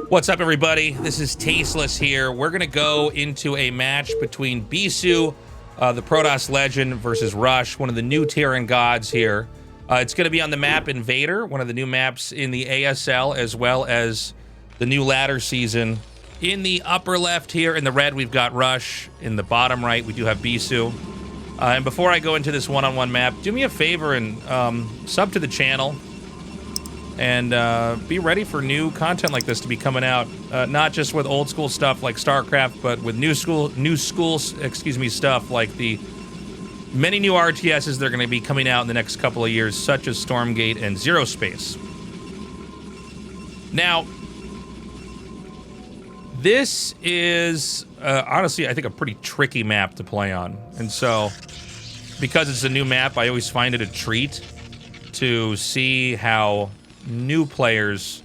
What's up, everybody? This is Tasteless here. We're going to go into a match between BISU, the Protoss legend, versus Rush, one of the new Terran gods here. It's going to be on the map Invader, one of the new maps in the ASL, as well as the new ladder season. In the upper left here, in the red, we've got Rush. In the bottom right, we do have BISU. And before I go into this one-on-one map, do me a favor and sub to the channel. And be ready for new content like this to be coming out, not just with old school stuff like StarCraft, but with new school stuff like the many new RTSs that are going to be coming out in the next couple of years, such as Stormgate and Zero Space. Now, this is honestly, I think, a pretty tricky map to play on, and so because it's a new map, I always find it a treat to see how new players,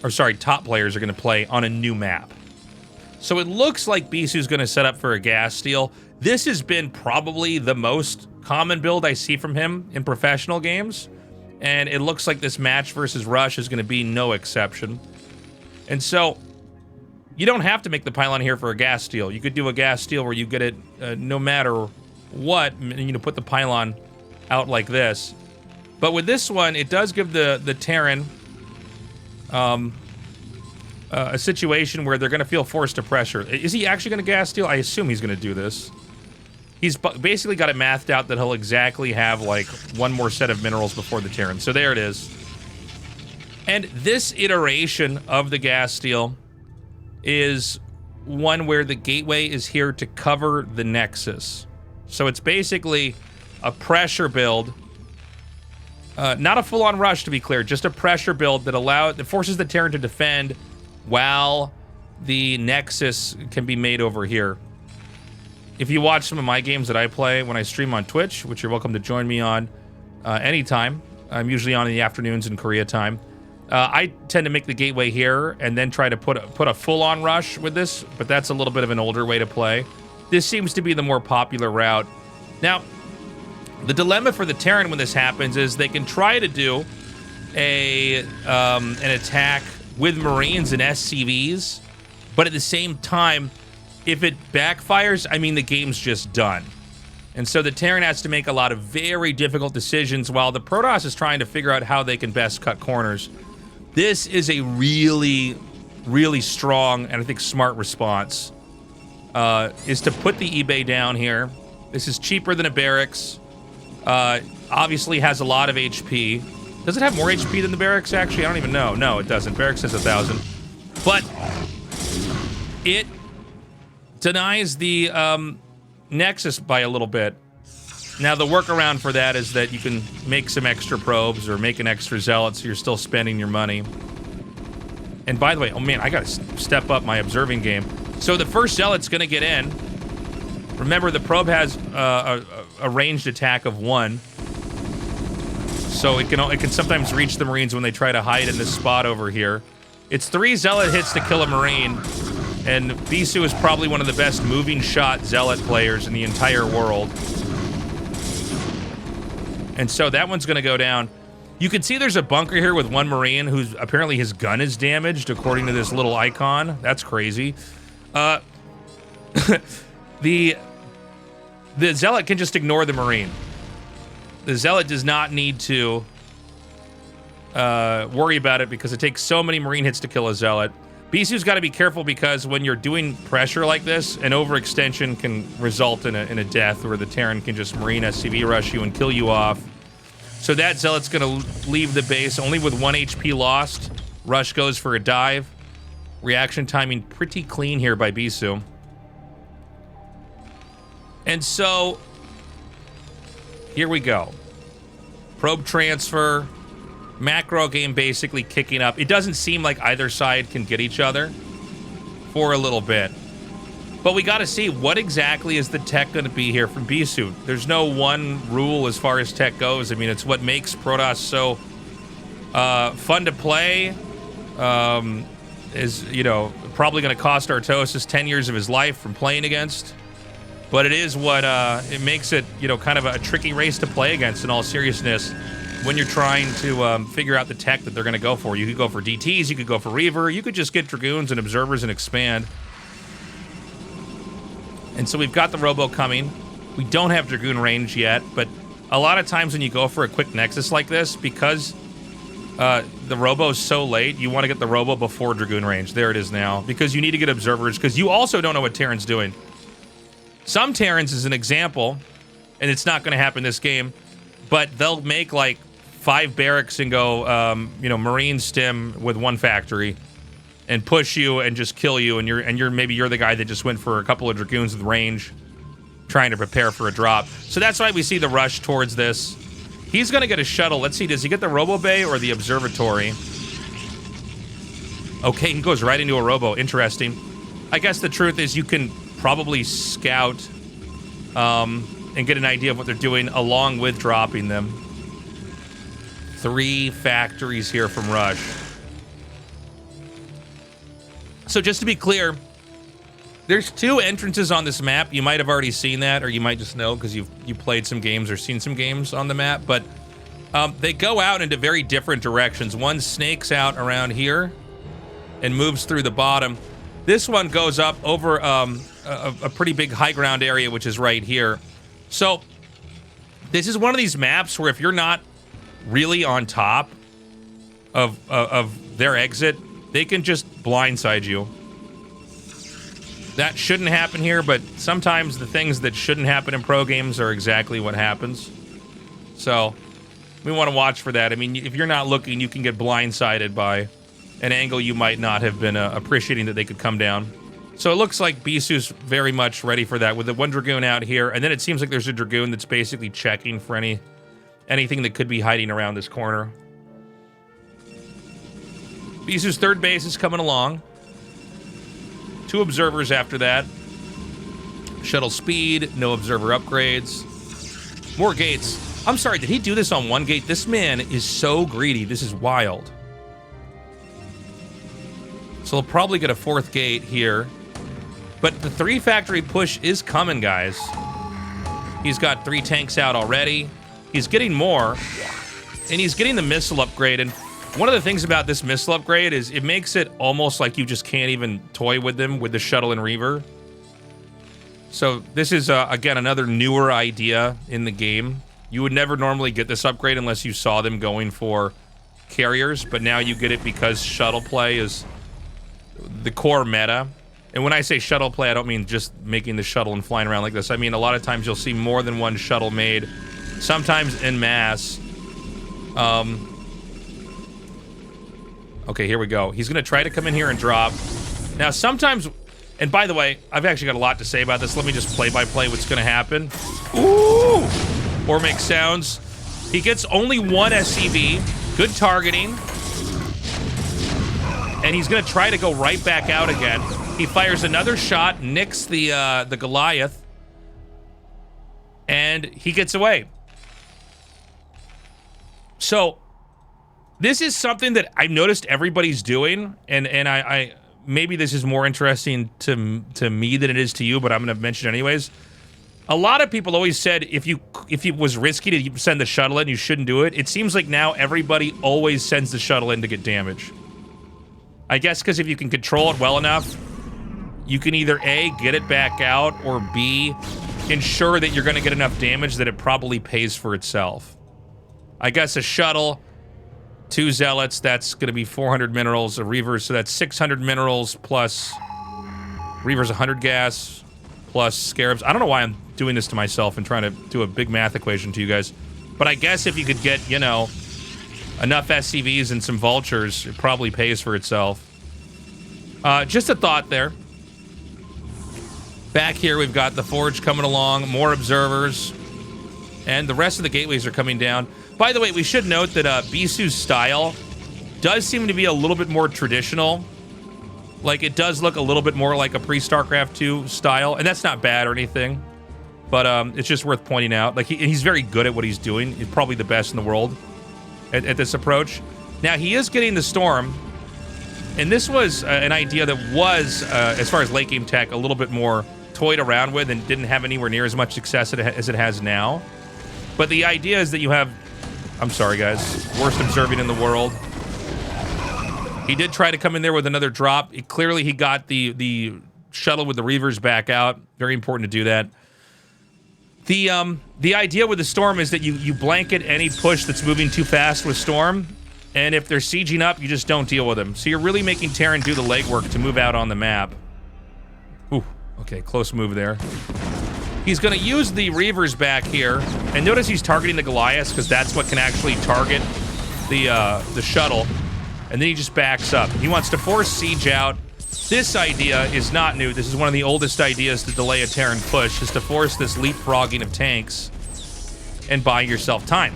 or sorry, top players are going to play on a new map. So it looks like BISU's going to set up for a gas steal. This has been probably the most common build I see from him in professional games, and it looks like this match versus Rush is going to be no exception. And so you don't have to make the pylon here for a gas steal. You could do a gas steal where you get it no matter what, you know, put the pylon out like this. But with this one, it does give the Terran a situation where they're going to feel forced to pressure. Is he actually going to gas steal? I assume he's going to do this. He's basically got it mathed out that he'll exactly have, like, one more set of minerals before the Terran. So there it is. And this iteration of the gas steal is one where the gateway is here to cover the Nexus. So it's basically a pressure build. Not a full-on rush, to be clear, just a pressure build that forces the Terran to defend while the Nexus can be made over here. If you watch some of my games that I play when I stream on Twitch, which you're welcome to join me on anytime, I'm usually on in the afternoons in Korea time, I tend to make the gateway here and then try to put a full-on rush with this, but that's a little bit of an older way to play. This seems to be the more popular route. Now, the dilemma for the Terran when this happens is they can try to do an attack with Marines and SCVs, but at the same time, if it backfires, I mean, the game's just done. And so the Terran has to make a lot of very difficult decisions while the Protoss is trying to figure out how they can best cut corners. This is a really, really strong and I think smart response, is to put the eBay down here. This is cheaper than a barracks. Obviously has a lot of HP. Does it have more HP than the barracks, actually? I don't even know. No, it doesn't. Barracks has 1,000. But it denies the Nexus by a little bit. Now, the workaround for that is that you can make some extra probes or make an extra zealot so you're still spending your money. And by the way, oh man, I gotta step up my observing game. So the first zealot's gonna get in. Remember, the probe has a ranged attack of 1. So it can sometimes reach the Marines when they try to hide in this spot over here. It's 3 zealot hits to kill a Marine, and BISU is probably one of the best moving shot zealot players in the entire world. And so that one's going to go down. You can see there's a bunker here with 1 Marine who's apparently his gun is damaged, according to this little icon. That's crazy. The Zealot can just ignore the Marine. The Zealot does not need to worry about it because it takes so many Marine hits to kill a Zealot. BISU's got to be careful because when you're doing pressure like this, an overextension can result in a death where the Terran can just Marine SCV rush you and kill you off. So that Zealot's going to leave the base only with 1 HP lost. Rush goes for a dive. Reaction timing pretty clean here by BISU. And so, here we go. Probe transfer. Macro game basically kicking up. It doesn't seem like either side can get each other for a little bit. But we got to see what exactly is the tech going to be here from BISU. There's no one rule as far as tech goes. I mean, it's what makes Protoss so fun to play. Is, you know, probably going to cost Artosis 10 years of his life from playing against. But it is what it makes it, you know, kind of a tricky race to play against in all seriousness. when you're trying to figure out the tech that they're going to go for. You could go for DTs, you could go for Reaver, you could just get Dragoons and Observers and expand. And so we've got the Robo coming. We don't have Dragoon range yet, but a lot of times when you go for a quick Nexus like this, because the Robo's so late, you want to get the Robo before Dragoon range. There it is now. Because you need to get Observers, because you also don't know what Terran's doing. Some Terrans is an example, and it's not going to happen this game, but they'll make like 5 barracks and go, you know, Marine stim with 1 factory, and push you and just kill you, and maybe you're the guy that just went for a couple of Dragoons with range, trying to prepare for a drop. So that's why we see the rush towards this. He's going to get a shuttle. Let's see, does he get the Robo Bay or the Observatory? Okay, he goes right into a Robo. Interesting. I guess the truth is you can probably scout and get an idea of what they're doing along with dropping them. 3 factories here from Rush. So just to be clear, there's 2 entrances on this map. You might have already seen that, or you might just know because you played some games or seen some games on the map. But they go out into very different directions. One snakes out around here and moves through the bottom. This one goes up over a pretty big high ground area, which is right here. So this is one of these maps where if you're not really on top of their exit, they can just blindside you. That shouldn't happen here, but sometimes the things that shouldn't happen in pro games are exactly what happens. So we want to watch for that. I mean, if you're not looking, you can get blindsided by an angle you might not have been appreciating that they could come down. So it looks like BISU's very much ready for that with the 1 Dragoon out here, and then it seems like there's a Dragoon that's basically checking for anything that could be hiding around this corner. BISU's 3rd base is coming along. 2 observers after that. Shuttle speed, no observer upgrades. More gates. I'm sorry, did he do this on 1 gate? This man is so greedy. This is wild. So he'll probably get a 4th gate here. But the 3 factory push is coming, guys. He's got 3 tanks out already. He's getting more. And he's getting the missile upgrade. And one of the things about this missile upgrade is it makes it almost like you just can't even toy with them with the shuttle and Reaver. So this is, again, another newer idea in the game. You would never normally get this upgrade unless you saw them going for carriers, but now you get it because shuttle play is the core meta. And when I say shuttle play, I don't mean just making the shuttle and flying around like this. I mean, a lot of times you'll see more than 1 shuttle made, sometimes en masse. Okay, here we go. He's going to try to come in here and drop. Now, sometimes, and by the way, I've actually got a lot to say about this. Let me just play-by-play what's going to happen. Ooh! Or make sounds. He gets only 1 SCV. Good targeting. And he's going to try to go right back out again. He fires another shot, nicks the Goliath, and he gets away. So this is something that I've noticed everybody's doing, and I maybe this is more interesting to me than it is to you, but I'm going to mention it anyways. A lot of people always said if it was risky to send the shuttle in, you shouldn't do it. It seems like now everybody always sends the shuttle in to get damage. I guess because if you can control it well enough, you can either A, get it back out, or B, ensure that you're going to get enough damage that it probably pays for itself. I guess a shuttle, 2 zealots, that's going to be 400 minerals, a Reaver, so that's 600 minerals plus Reaver's 100 gas plus Scarabs. I don't know why I'm doing this to myself and trying to do a big math equation to you guys, but I guess if you could get, you know, enough SCVs and some vultures, it probably pays for itself. Just a thought there. Back here, we've got the Forge coming along, more observers, and the rest of the gateways are coming down. By the way, we should note that BISU's style does seem to be a little bit more traditional. Like, it does look a little bit more like a pre-StarCraft 2 style, and that's not bad or anything, but it's just worth pointing out. Like, he's very good at what he's doing. He's probably the best in the world at this approach. Now, he is getting the Storm, and this was an idea that was, as far as late game tech, a little bit more toyed around with and didn't have anywhere near as much success as it has now. But the idea is that you have I'm sorry, guys. Worst observing in the world. He did try to come in there with another drop. Clearly, he got the shuttle with the Reavers back out. Very important to do that. The idea with the Storm is that you blanket any push that's moving too fast with Storm, and if they're sieging up, you just don't deal with them. So you're really making Terran do the legwork to move out on the map. Ooh, okay, close move there. He's going to use the Reavers back here, and notice he's targeting the Goliaths because that's what can actually target the shuttle, and then he just backs up. He wants to force siege out. This idea is not new. This is one of the oldest ideas to delay a Terran push, is to force this leapfrogging of tanks and buy yourself time.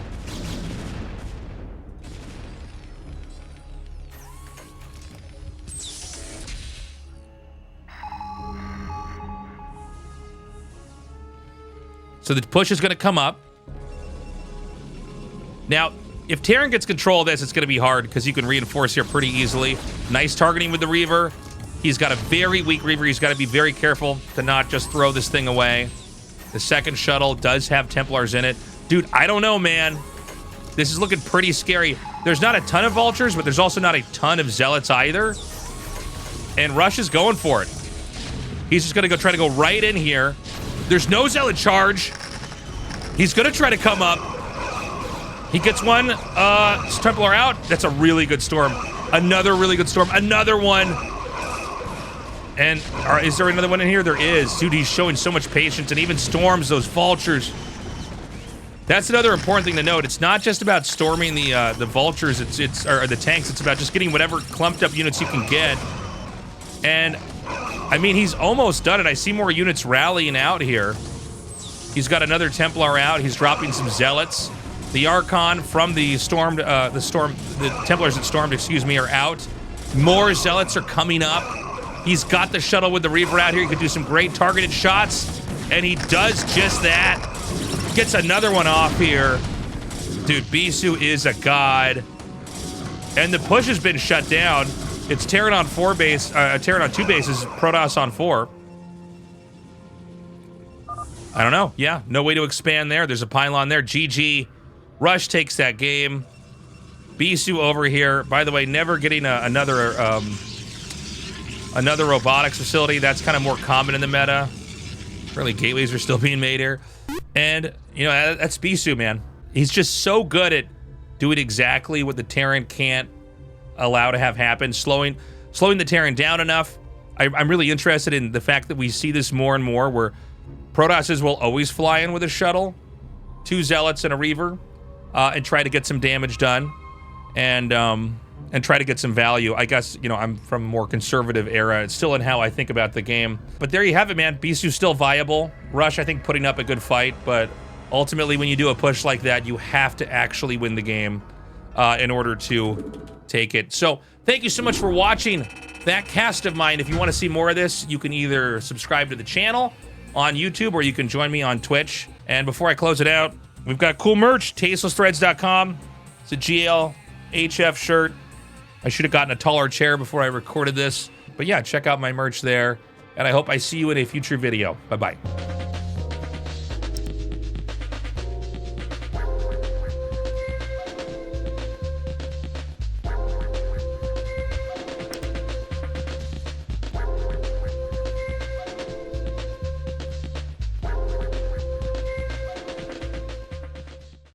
So the push is going to come up. Now, if Terran gets control of this, it's going to be hard because you can reinforce here pretty easily. Nice targeting with the Reaver. He's got a very weak Reaver. He's got to be very careful to not just throw this thing away. The second shuttle does have Templars in it. Dude, I don't know, man. This is looking pretty scary. There's not a ton of Vultures, but there's also not a ton of Zealots either. And Rush is going for it. He's just going to try to go right in here. There's no Zealot charge. He's going to try to come up. He gets one. Templar out. That's a really good Storm. Another really good Storm. Another one. And is there another one in here? There is. Dude, he's showing so much patience and even storms those Vultures. That's another important thing to note. It's not just about storming the Vultures, or the tanks. It's about just getting whatever clumped up units you can get. And I mean, he's almost done it. I see more units rallying out here. He's got another Templar out. He's dropping some Zealots. The Archon from the Templars that stormed, excuse me, are out. More Zealots are coming up. He's got the shuttle with the Reaver out here. He could do some great targeted shots, and he does just that. Gets another one off here. Dude, BISU is a god. And the push has been shut down. It's Terran on 4 base, Terran on 2 bases, Protoss on 4. I don't know. Yeah, no way to expand there. There's a pylon there. GG. Rush takes that game. BISU over here. By the way, never getting another robotics facility. That's kind of more common in the meta. Apparently gateways are still being made here. And, you know, that's BISU, man. He's just so good at doing exactly what the Terran can't allow to have happen. Slowing the Terran down enough. I'm really interested in the fact that we see this more and more, where Protosses will always fly in with a shuttle, 2 Zealots and a Reaver, and try to get some damage done, and try to get some value. I guess, you know, I'm from a more conservative era. It's still in how I think about the game. But there you have it, man. BISU's still viable. Rush, I think, putting up a good fight, but ultimately, when you do a push like that, you have to actually win the game in order to take it. So, thank you so much for watching that cast of mine. If you want to see more of this, you can either subscribe to the channel on YouTube, or you can join me on Twitch. And before I close it out, we've got cool merch, tastelessthreads.com. It's a GLHF shirt. I should have gotten a taller chair before I recorded this. But yeah, check out my merch there. And I hope I see you in a future video. Bye-bye.